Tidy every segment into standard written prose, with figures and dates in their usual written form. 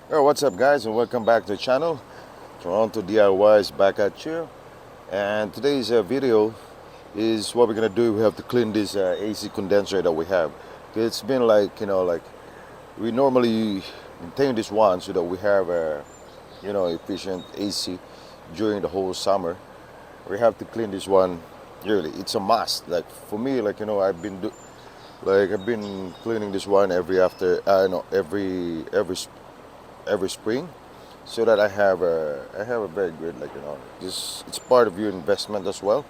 Yo, what's up guys, and welcome back to the channel. Toronto DIY is back at you, and today's video is what we're gonna do. We have to clean this AC condenser that we have. It's been like, like we normally maintain this one so that we have efficient AC during the whole summer. We have to clean this one yearly. It's a must. Like for me, I've been cleaning this one every spring, so that I have a very good, just it's part of your investment as well,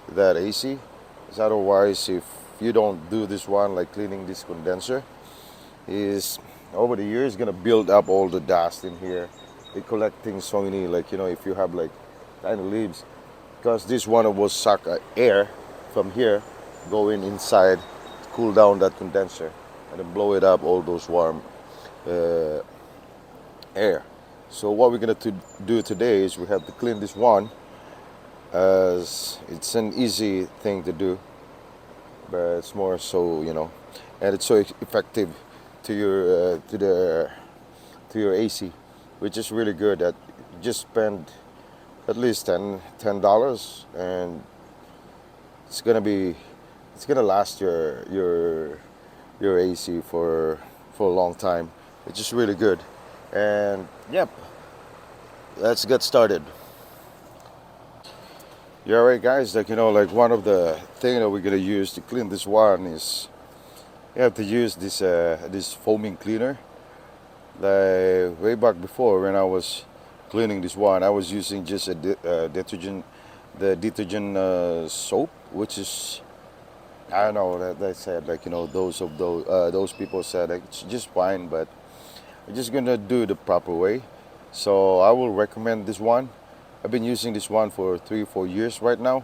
that AC. Because otherwise, if you don't do this one, like cleaning this condenser, is over the years gonna build up all the dust in here. They collecting so many, if you have like tiny leaves, because this one will suck air from here, going inside, cool down that condenser, and then blow it up all those warm uh, air. So what we're gonna do today is we have to clean this one, as it's an easy thing to do, but it's more so, and it's so effective to your AC, which is really good. That you just spend at least $10, and it's gonna be it's gonna last your AC for a long time. It's just really good, and yep, let's get started. Yeah, right, guys. Like one of the thing that we're gonna use to clean this one is you have to use this foaming cleaner. Like way back before, when I was cleaning this one, I was using just the detergent soap, which is, I don't know, that they said, those people said like, it's just fine, but I'm just gonna do the proper way. So I will recommend this one. I've been using this one for 3 or 4 years right now,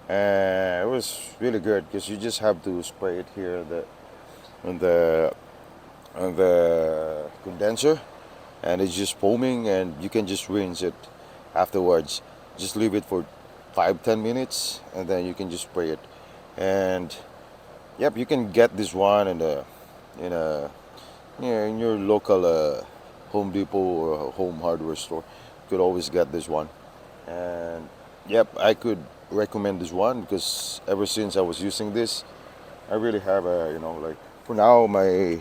and it was really good because you just have to spray it here on the on the condenser, and it's just foaming, and you can just rinse it afterwards. Just leave it for 5-10 minutes, and then you can just spray it. And yep, you can get this one in a yeah, in your local Home Depot or a home hardware store. You could always get this one. And yep, I could recommend this one because ever since I was using this, I really have for now, my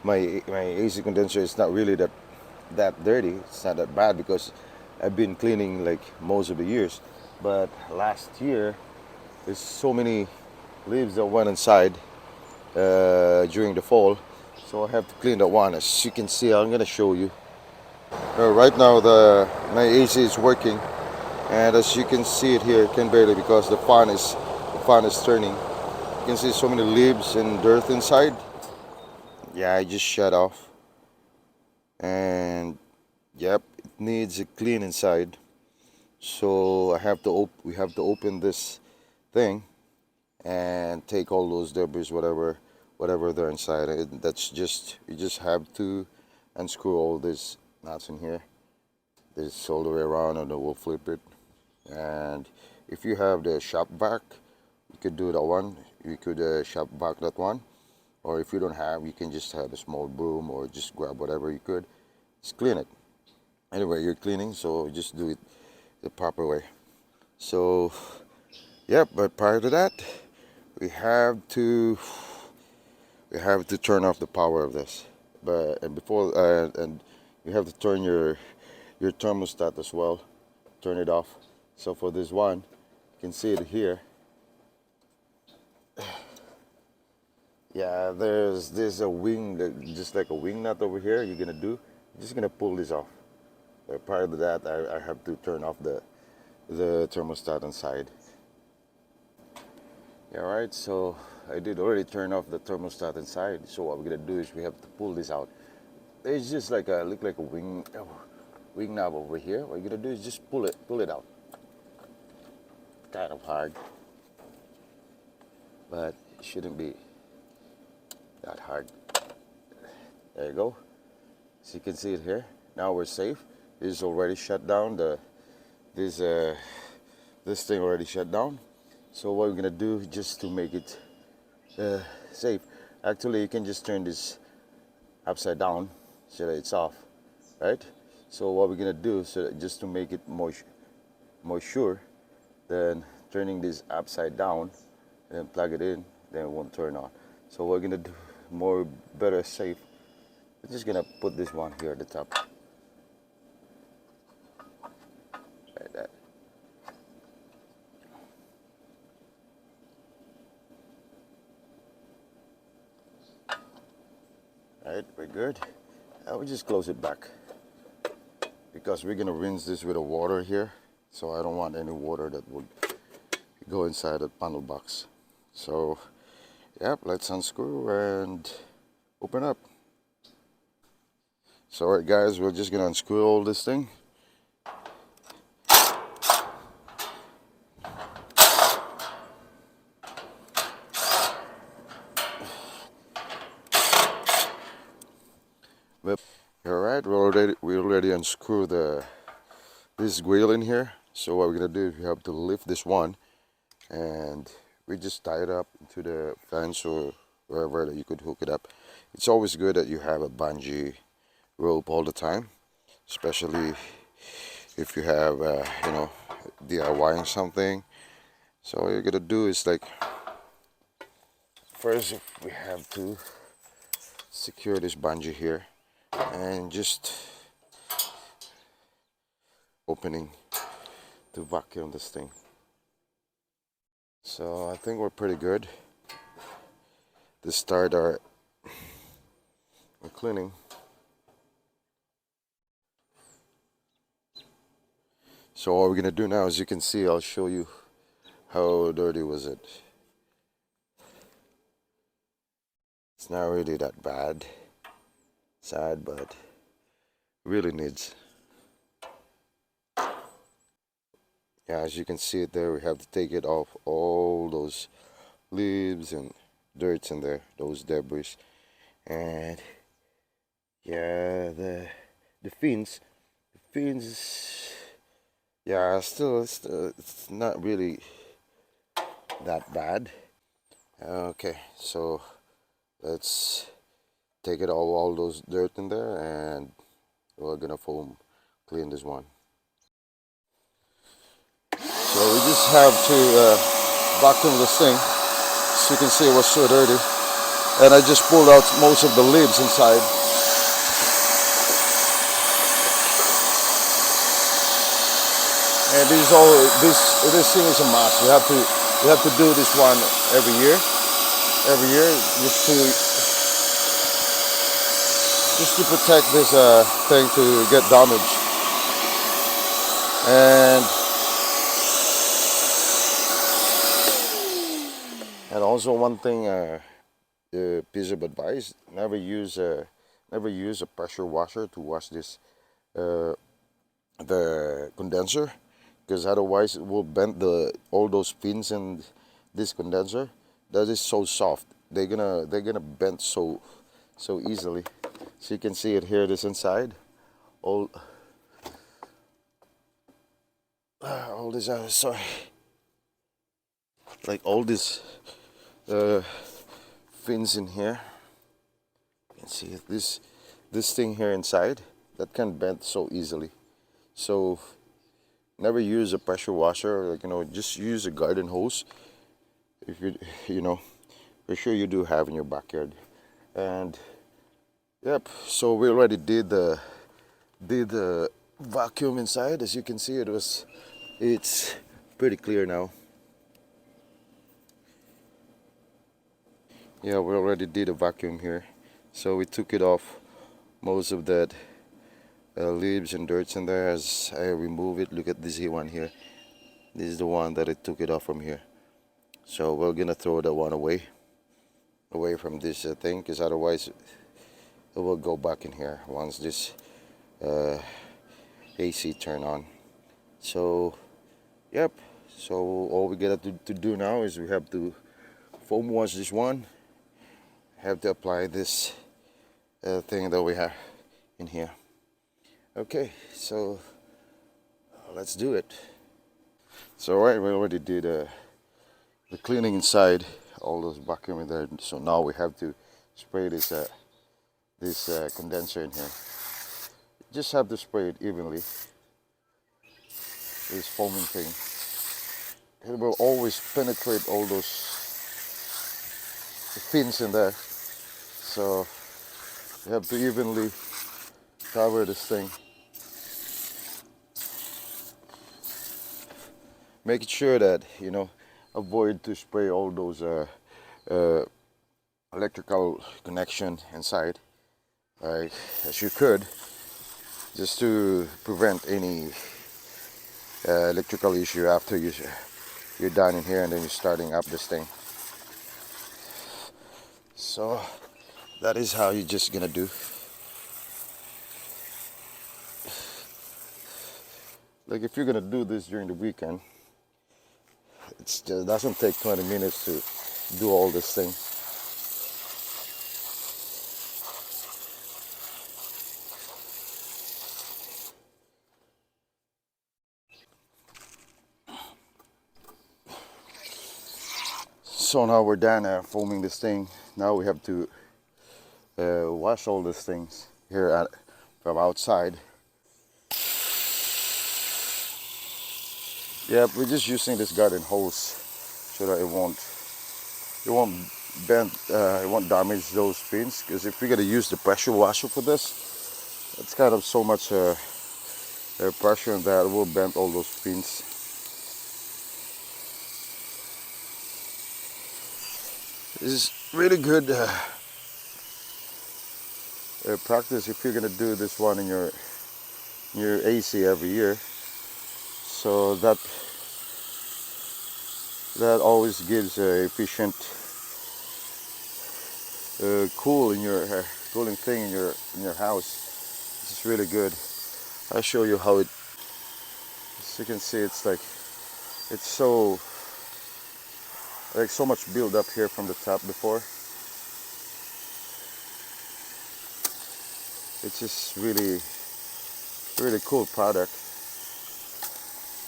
AC condenser is not really that dirty. It's not that bad because I've been cleaning like most of the years. But last year, there's so many leaves that went inside during the fall, so I have to clean that one. As you can see, I'm gonna show you. Right now, the my AC is working, and as you can see it here, can barely, because the fan is turning. You can see so many leaves and dirt inside. Yeah, I just shut off, and yep, it needs a clean inside. So we have to open this thing and take all those debris, whatever they're inside. That's just, you just have to unscrew all these nuts in here, this all the way around, and then we'll flip it. And if you have the shop vac, you could do that one. You could shop vac that one, or if you don't have, you can just have a small broom, or just grab whatever you could, just clean it. Anyway, you're cleaning, so just do it the proper way. So yeah, but prior to that, we have to we have to turn off the power of this. But and before and you have to turn your thermostat as well. Turn it off. So for this one, you can see it here. Yeah, there's a wing, just like a wing nut over here. You're just gonna pull this off. Prior to that, I have to turn off the thermostat inside. Yeah, right. So I did already turn off the thermostat inside. So what we're gonna do is we have to pull this out. It's just like look like a wing knob over here. What you're gonna do is just pull it out. Kind of hard, but it shouldn't be that hard. There you go. So you can see it here. Now we're safe. This is already shut down. This this thing already shut down. So what we're gonna do, just to make it safe, actually you can just turn this upside down so that it's off. right? So what we're gonna do, so just to make it more sure, then turning this upside down, and then plug it in, then it won't turn on. So we're gonna do more better safe. We're just gonna put this one here at the top, like that. Right, we're good. Now we just close it back because we're gonna rinse this with the water here. So I don't want any water that would go inside the panel box. So, yep, let's unscrew and open up. So, alright guys, we're just gonna unscrew all this thing. Alright, we already unscrewed this grill in here. So what we're gonna do is we have to lift this one, and we just tie it up to the fence or wherever that you could hook it up. It's always good that you have a bungee rope all the time, especially if you have DIYing something. So what you're gonna do is, like, first if we have to secure this bungee here and just opening to vacuum this thing. So I think we're pretty good to start our cleaning. So what we're gonna do now, as you can see, I'll show you how dirty was it. It's not really that bad, sad, but really needs. Yeah, as you can see it there, we have to take it off all those leaves and dirts in there, those debris, and yeah, the fins, yeah, still it's not really that bad. Okay, so let's take it all those dirt in there, and we're gonna foam clean this one. So we just have to vacuum this thing. As you can see, it was so dirty, and I just pulled out most of the leaves inside. And this thing is a must. We have to do this one every year, just to protect this thing to get damaged. And also one thing, piece of advice: never use a pressure washer to wash this the condenser, because otherwise it will bend all those pins in this condenser. That is so soft. They're gonna bend so easily. So you can see it here. This inside, all all this sorry, like all these uh, fins in here. You can see this thing here inside that can bend so easily. So never use a pressure washer. Like, just use a garden hose if you know for sure you do have in your backyard. And yep, so we already did the vacuum inside. As you can see, it's pretty clear now. Yeah, we already did a vacuum here, so we took it off most of that leaves and dirts in there. As I remove it, look at this one here. This is the one that I took it off from here. So we're gonna throw that one away from this thing, because otherwise it will go back in here once this AC turn on. So yep, so all we got to do now is we have to foam wash this one, have to apply this thing that we have in here. Okay, so let's do it. So right, we already did the cleaning inside, all those vacuum in there. So now we have to spray this condenser in here. just have to spray it evenly. This foaming thing, it will always penetrate all those fins in there. So you have to evenly cover this thing. Making sure that, avoid to spray all those uh, electrical connection inside, like as you could, just to prevent any electrical issue after you're done in here and then you're starting up this thing. So that is how you're just gonna do. Like if you're gonna do this during the weekend, it just doesn't take 20 minutes to do all this thing. So now we're done foaming this thing. Now we have to wash all these things here from outside. Yeah, we're just using this garden hose so that it won't bend, it won't damage those fins. Because if we're gonna use the pressure washer for this, it's kind of so much pressure that it will bend all those fins. This is really good practice if you're gonna do this one in your AC every year. So that always gives a efficient cooling thing in your house. This is really good. I'll show you how it. As you can see, it's so much build up here from the top before. It's just really cool product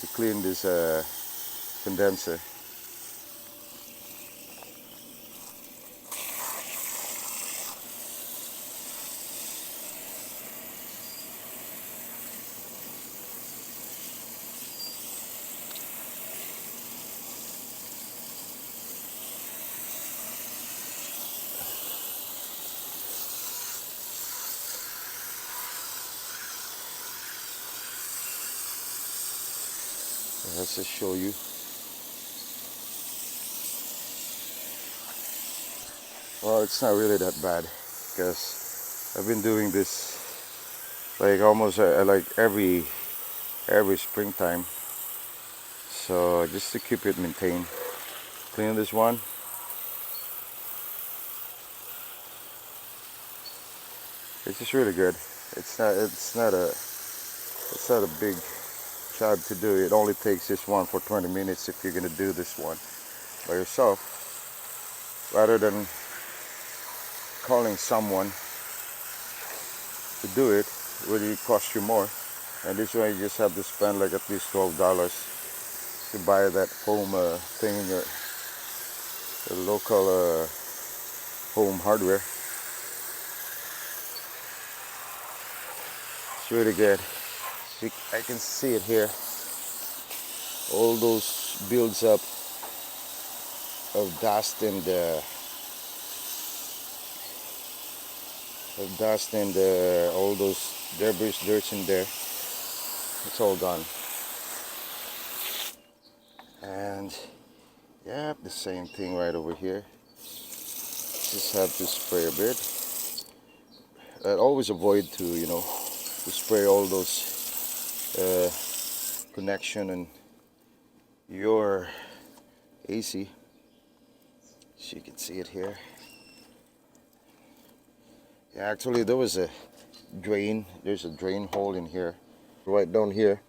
to clean this condenser. Let's just show you. Well, it's not really that bad because I've been doing this like almost like every springtime. So just to keep it maintained, clean this one. It's just really good. It's not a big job to do. It only takes this one for 20 minutes if you're gonna do this one by yourself, rather than calling someone to do it. It really cost you more. And this way you just have to spend like at least $12 to buy that foam thing in your local home hardware. It's really good. I can see it here. All those builds up of dust and all those debris, dirt in there. It's all gone. And yeah, the same thing right over here. Just have to spray a bit. I always avoid to spray all those connection and your AC. So you can see it here. Yeah, actually there was a drain. There's a drain hole in here, right down here.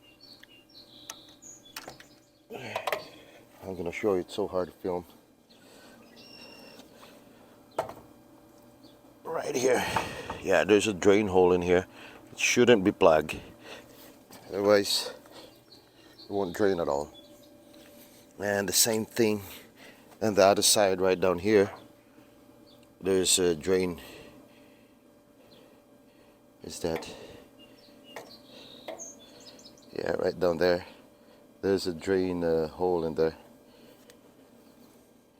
I'm gonna show you. It's so hard to film. Right here. Yeah, there's a drain hole in here. It shouldn't be plugged. Otherwise, it won't drain at all. And the same thing on the other side, right down here. There's a drain. Is that? Yeah, right down there. There's a drain hole in there.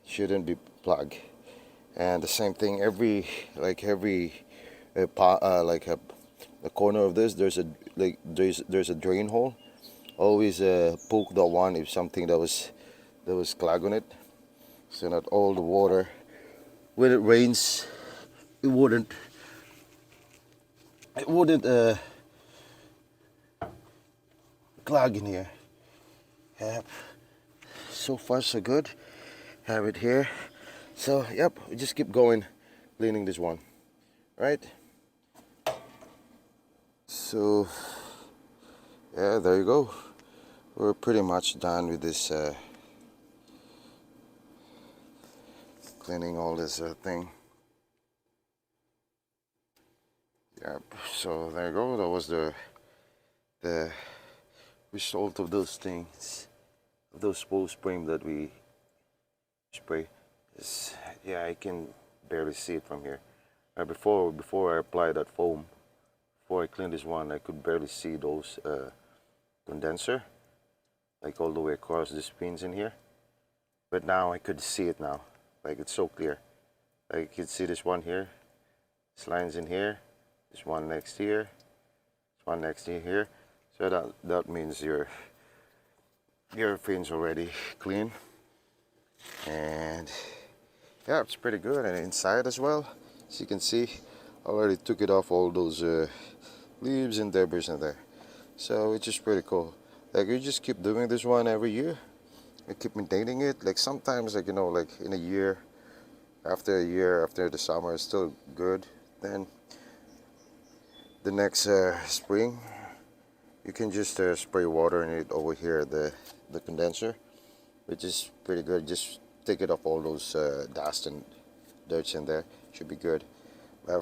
Shouldn't be plugged. And the same thing, every the corner of this, there's a drain hole. Always poke that one if something that was clogged on it, so not all the water when it rains it wouldn't clog in here. Yep. So far so good. Have it here. So yep, we just keep going cleaning this one, right? So yeah, there you go. We're pretty much done with this cleaning all this thing. Yep. So there you go. That was the result of those things, of those post spray that we spray. Yeah, I can barely see it from here. Before I apply that foam, before I clean this one, I could barely see those condenser, like all the way across these pins in here. But now I could see it now, like it's so clear. Like you can see this one here, this line's in here, this one next here, this one next to here. So that means your pin's already clean. And yeah, it's pretty good. And inside as well, as you can see, I already took it off all those leaves and debris in there. So it's just pretty cool. Like you just keep doing this one every year and keep maintaining it. Like sometimes, like like in a year after the summer it's still good, then the next spring you can just spray water in it over here, the condenser, which is pretty good. Just take it off all those dust and dirts in there. Should be good.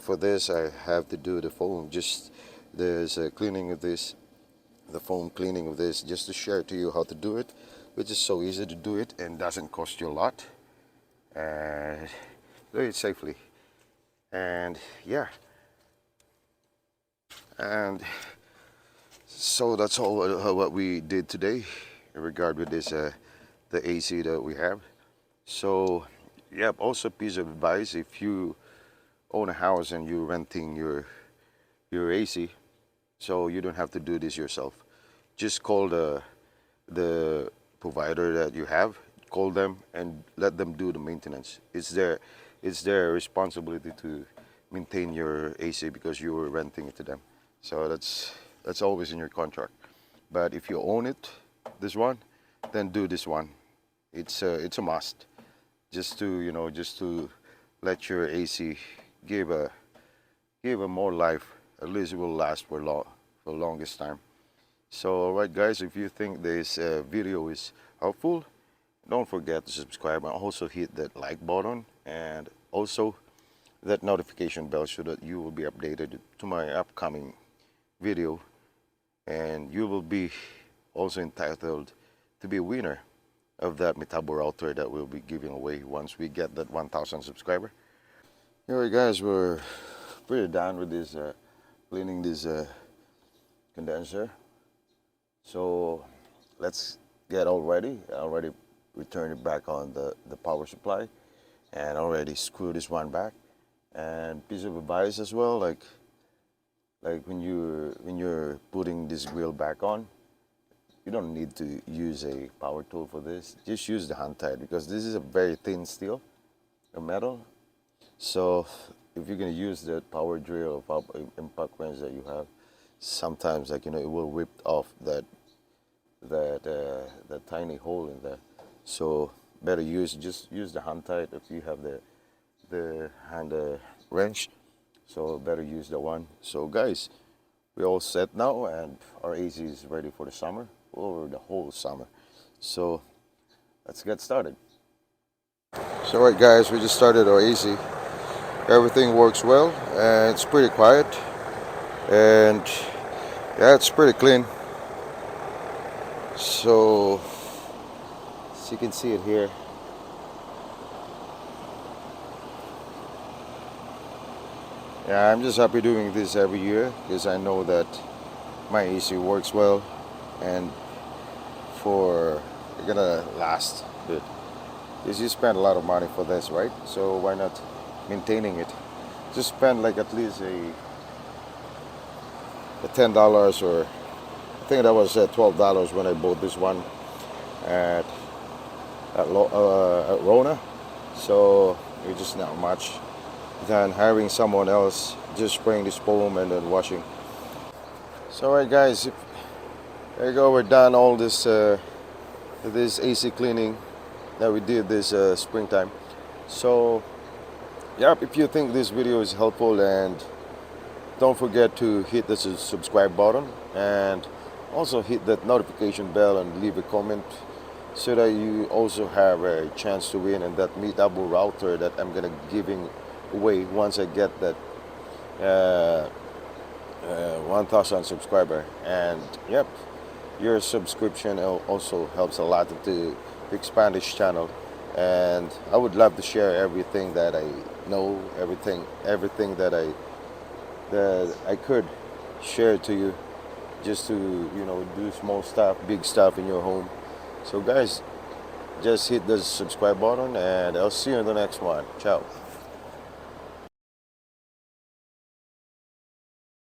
For this, I have to do the foam. Just there's a cleaning of this, the foam cleaning of this, just to share to you how to do it, which is so easy to do it and doesn't cost you a lot. And do it safely. And yeah. And so that's all what we did today in regard with this the AC that we have. So yeah, also a piece of advice: if you own a house and you're renting your AC, so you don't have to do this yourself. Just call the provider that you have. Call them and let them do the maintenance. It's their responsibility to maintain your AC because you were renting it to them. So that's always in your contract. But if you own it, this one, then do this one. It's a must. Just to let your AC give a more life. At least it will last for the longest time. So alright guys, if you think this video is helpful, don't forget to subscribe and also hit that like button and also that notification bell so that you will be updated to my upcoming video, and you will be also entitled to be a winner of that Metabo router that we'll be giving away once we get that 1,000 subscriber. Alright guys, we're pretty done with this cleaning this condenser. So let's get all ready. I already returned it back on the power supply and already screw this one back. And piece of advice as well, like when you're putting this grill back on, you don't need to use a power tool for this. Just use the hand tide because this is a very thin steel, a metal. So if you're gonna use the power drill or impact wrench that you have, sometimes it will rip off that tiny hole in there. So better just use the hand tide if you have the hand wrench. So better use the one. So guys, we're all set now and our AC is ready for the summer, or the whole summer. So let's get started. So alright guys, we just started our AC. Everything works well and it's pretty quiet, and yeah, it's pretty clean. So as you can see it here, yeah, I'm just happy doing this every year because I know that my AC works well and for it's gonna last good. Because you spend a lot of money for this, right? So why not maintaining it? Just spend like at least a $10, or I think that was $12 when I bought this one at at Rona. So it's just not much than hiring someone else, just spraying this foam and then washing. So alright guys, there you go. We're done all this AC cleaning that we did this springtime. So yep, if you think this video is helpful, and don't forget to hit the subscribe button, and also hit that notification bell and leave a comment so that you also have a chance to win in that meetable router that I'm gonna giving away once I get that 1,000 subscriber. And yep, your subscription also helps a lot to expand this channel, and I would love to share everything that I know, everything that I could share to you, just to do small stuff, big stuff in your home. So guys, just hit the subscribe button, and I'll see you in the next one. Ciao.